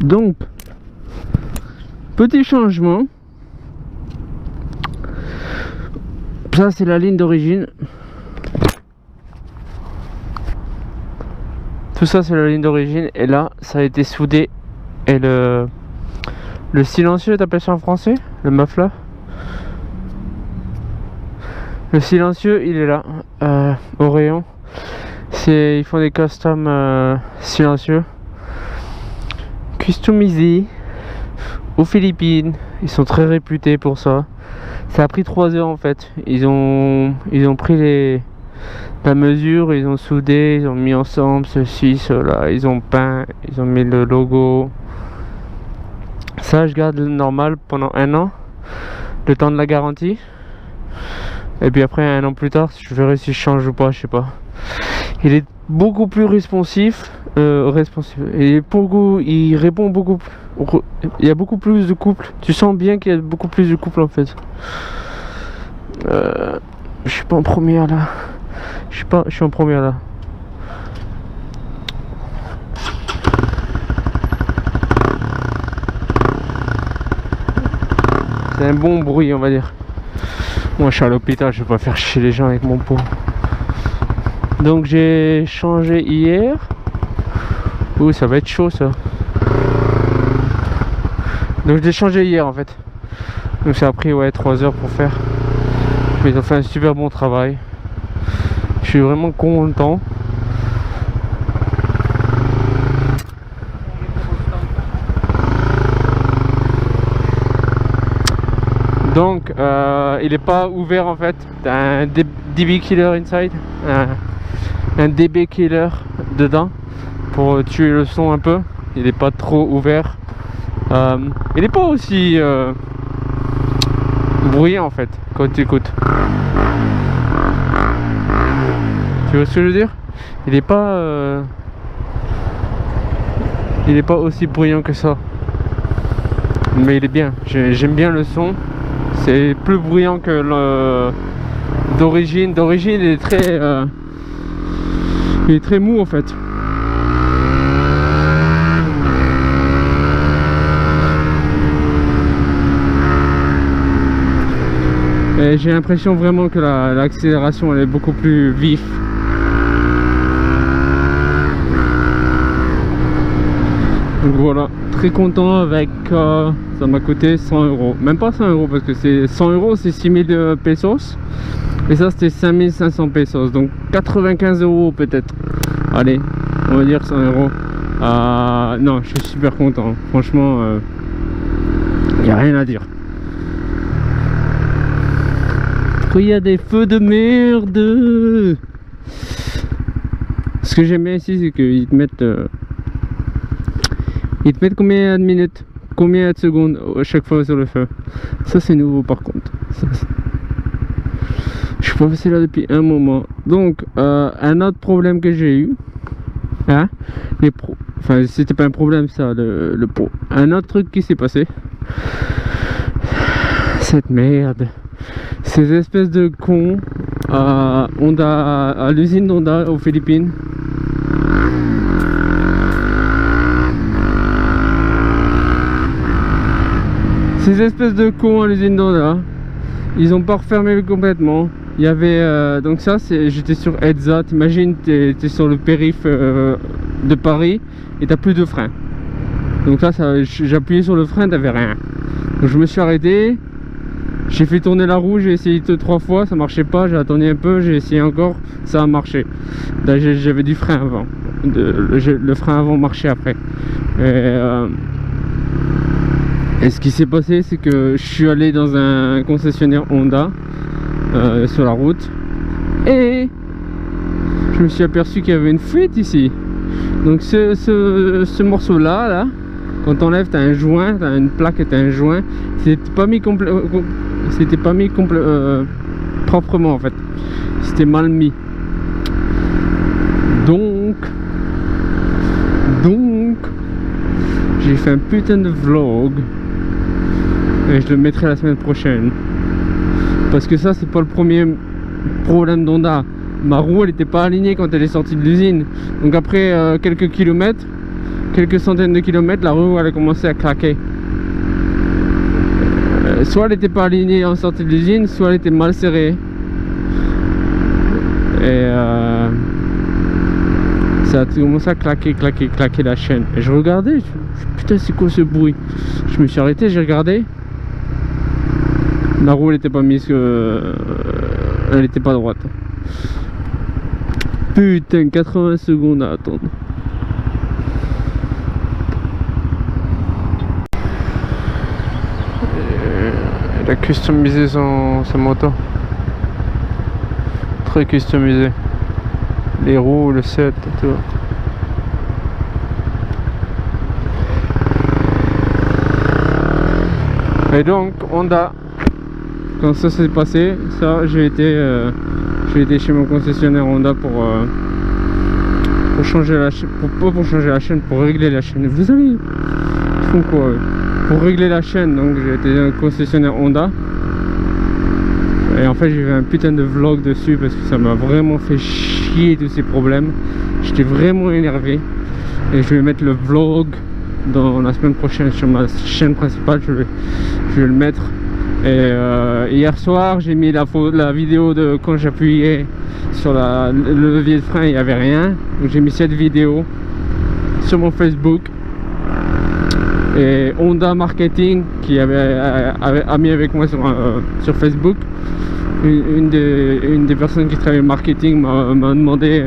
Donc, petit changement. Ça c'est la ligne d'origine. Tout ça c'est la ligne d'origine. Et là ça a été soudé. Et le silencieux, t'appelles ça en français? Le muffler. Le silencieux il est là. Au rayon. Ils font des custom silencieux. Customisés aux Philippines. Ils sont très réputés pour ça. Ça a pris 3 heures en fait. Ils ont pris la mesure, ils ont soudé, ils ont mis ensemble ceci, cela, ils ont peint, ils ont mis le logo. Ça je garde le normal pendant 1 an, le temps de la garantie. Et puis après 1 an plus tard, je verrai si je change ou pas, je sais pas. Il est beaucoup plus responsif. Il répond beaucoup plus. Il y a beaucoup plus de couple. Tu sens bien qu'il y a beaucoup plus de couple en fait. Je suis pas en première là. Je suis en première là. C'est un bon bruit on va dire. Moi je suis à l'hôpital, je vais pas faire chier les gens avec mon pot. Donc j'ai changé hier. Ouh, ça va être chaud ça. Donc je l'ai changé hier en fait. Donc ça a pris 3 heures pour faire. Mais ils ont fait un super bon travail. Je suis vraiment content. Donc il n'est pas ouvert en fait. T'as un DB killer inside. Un DB killer dedans. Pour tuer le son un peu. Il n'est pas trop ouvert. Il n'est pas aussi bruyant en fait quand tu écoutes. Tu vois ce que je veux dire? Il n'est pas aussi bruyant que ça. Mais il est bien. J'aime bien le son. C'est plus bruyant que le d'origine. D'origine il est très mou en fait. Et j'ai l'impression vraiment que l'accélération elle est beaucoup plus vif. Donc voilà, très content avec ça m'a coûté 100 €. Même pas 100 € parce que c'est 100 €, c'est 6000 pesos. Et ça c'était 5500 pesos. Donc 95 € peut-être. Allez, on va dire 100 €. Non, je suis super content. Franchement, il n'y a rien à dire. Il y a des feux de merde. Ce que j'aime bien ici c'est qu'ils te mettent combien de minutes, combien de secondes à chaque fois sur le feu. Ça c'est nouveau par contre. Je suis pas passé là depuis un moment. Donc un autre problème que j'ai eu, hein, enfin c'était pas un problème ça, le pot. Un autre truc qui s'est passé, cette merde. Ces espèces de cons Honda, à l'usine Honda aux Philippines. Ces espèces de cons à l'usine Honda, ils ont pas refermé complètement. Il y avait donc ça, j'étais sur Edza. T'imagines, t'es sur le périph' de Paris et t'as plus de frein. Donc là, j'appuyais sur le frein, t'avais rien. Donc je me suis arrêté. J'ai fait tourner la roue, j'ai essayé 3 fois, ça marchait pas, j'ai attendu un peu, j'ai essayé encore, ça a marché. Là j'avais du frein avant, le frein avant marchait après. Et ce qui s'est passé, c'est que je suis allé dans un concessionnaire Honda sur la route et je me suis aperçu qu'il y avait une fuite ici. Donc ce morceau là, quand on enlève, t'as un joint, t'as une plaque et t'as un joint. C'était pas mis proprement en fait. C'était mal mis. Donc j'ai fait un putain de vlog et je le mettrai la semaine prochaine. Parce que ça c'est pas le premier problème d'Honda. Ma roue elle était pas alignée quand elle est sortie de l'usine. Donc après quelques kilomètres, quelques centaines de kilomètres, la roue elle a commencé à craquer. Soit elle n'était pas alignée en sortie de l'usine, soit elle était mal serrée. Et ça a commencé à claquer la chaîne. Et je regardais, putain c'est quoi ce bruit? Je me suis arrêté, j'ai regardé. La roue elle n'était pas mise, elle n'était pas droite. Putain, 80 secondes à attendre. Il a customisé sa moto. Très customisé. Les roues, le set et tout. Et donc Honda, quand ça s'est passé, ça j'ai été chez mon concessionnaire Honda pour changer la chaîne, pour changer la chaîne, pour régler la chaîne. Vous savez, ils font quoi pour régler la chaîne? Donc j'ai été dans un concessionnaire Honda. Et en fait j'ai fait un putain de vlog dessus parce que ça m'a vraiment fait chier tous ces problèmes. J'étais vraiment énervé. Et je vais mettre le vlog dans la semaine prochaine sur ma chaîne principale. Je vais le mettre. Et hier soir j'ai mis la vidéo de quand j'appuyais sur le levier de frein, il n'y avait rien. Donc j'ai mis cette vidéo sur mon Facebook. Et Honda Marketing qui a mis avec moi sur Facebook, une des personnes qui travaille au marketing m'a demandé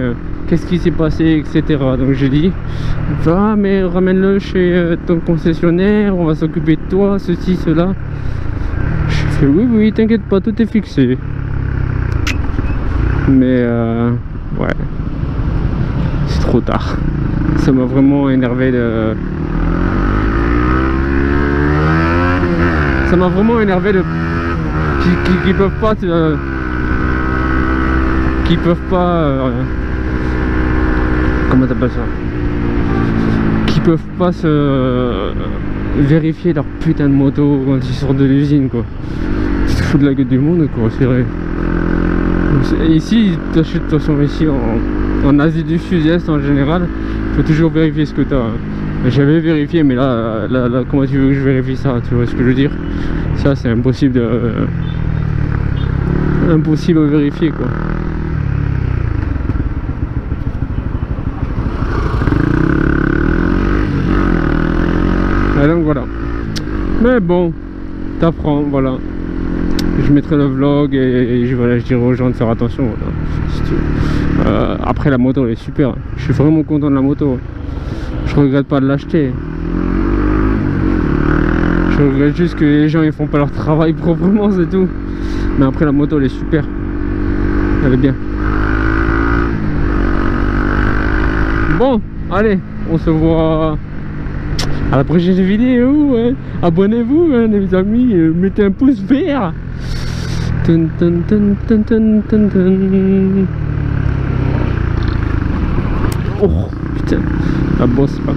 qu'est-ce qui s'est passé, etc. Donc j'ai dit va, mais ramène-le chez ton concessionnaire, on va s'occuper de toi, ceci, cela. Je fais oui, t'inquiète pas, tout est fixé. Mais ouais, c'est trop tard. Ça m'a vraiment énervé de... Ça m'a vraiment énervé de... Qui peuvent pas... Qui peuvent pas... Comment t'appelles ça? Qui peuvent pas se... vérifier leur putain de moto quand ils sortent de l'usine, quoi. Tu te fous de la gueule du monde, quoi, c'est vrai. Ici, t'achètes de toute façon ici en Asie du Sud-Est en général, faut toujours vérifier ce que t'as. J'avais vérifié, mais là, comment tu veux que je vérifie ça? Tu vois ce que je veux dire? Ça, c'est impossible impossible à vérifier, quoi. Et donc voilà. Mais bon, t'apprends, voilà. Je mettrai le vlog et voilà, je dirai aux gens de faire attention. Voilà. Après, la moto elle est super. Je suis vraiment content de la moto. Je regrette pas de l'acheter. Je regrette juste que les gens ils font pas leur travail proprement, c'est tout. Mais après, la moto elle est super. Elle est bien. Bon, allez, on se voit à la prochaine vidéo. Hein. Abonnez-vous, hein, les amis. Mettez un pouce vert. Tun, tun, tun, tun, tun, tun, tun. Oh putain, la bosse pas.